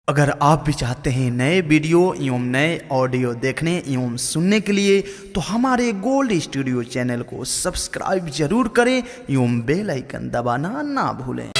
अगर आप भी चाहते हैं नए वीडियो एवं नए ऑडियो देखने एवं सुनने के लिए तो हमारे गोल्ड स्टूडियो चैनल को सब्सक्राइब जरूर करें एवं बेल आइकन दबाना ना भूलें।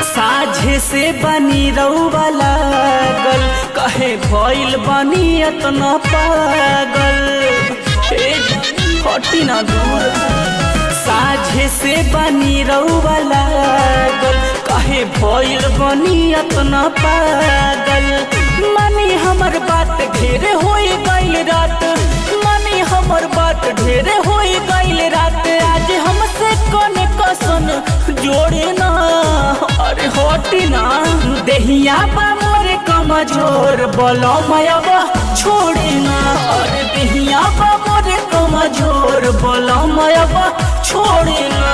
साझे से बनी रउआ लागल कहे भइल बनी इतना पागल हटी ना दूर। साझे से बनी रउआ लागल कहे भइल बनी इतना पागल। मानी हमर बात ढेरे होई गइल रात, मानी हमर बात ढेरे होई गइल रात। आज हमसे कौन कसन जोड़े ना, अरे होटी ना। देहिया बा मोरे कमजोर बोलो मयबा छोड़े ना, अरे देहिया बा मोरे कमजोर बोलो मयबा छोड़े ना।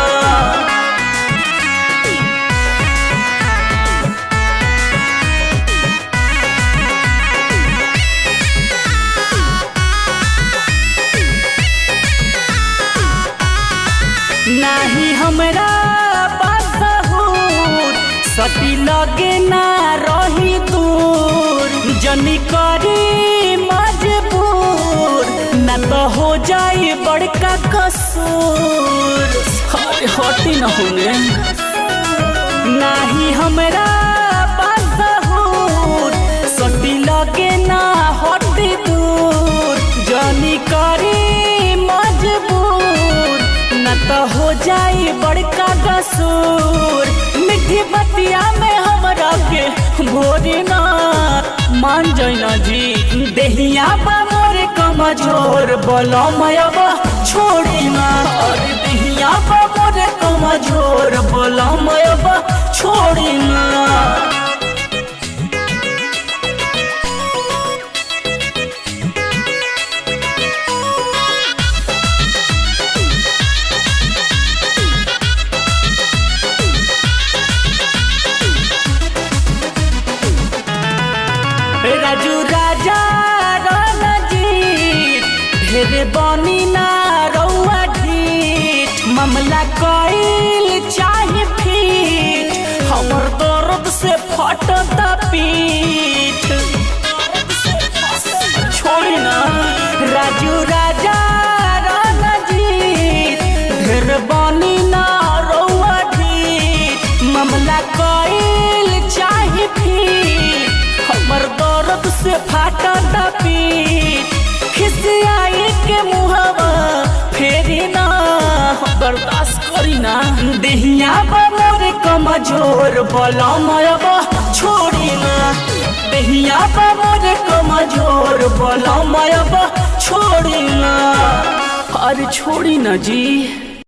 नाही हमरा सती लगे ना रही दूर, जनी करी मजबूर न तो हो जाए बड़का कसूर। अरे हटी न होने नाही हमरा बासहूर, सती लगे ना हटी दूर, जनी करी मजबूर न तो हो जाए बड़का कसूर। मीठी बतिया में हमरा के भोरी ना मान जाइना जी। देहिया बा मोरे कमजोर बोलो मयबा छोड़ी ना, अरे देहिया बा मोरे कमजोर बोलो मयबा छोड़ी ना। राजू राजा रणजीत ढेरे बनी ना रउआ ढीठ, मामला कइल चाहे फीट, हमर दर्द से फटता पीठ। छोड़ी ना राजू राजा रणजीत ढेरे बनी ना रउआ ढीठ, मामला कइल चाहे फीट, हमर दर्द से फाटता पीठ। खिसियाई के मुहवा फेरी ना बर्दाश्त करी ना। देहिया बा मोरे कमजोर बोलो मयबा छोड़ी ना, देहिया बा मोरे कमजोर बोलो मयबा छोड़ी ना, अरे छोड़ी ना जी।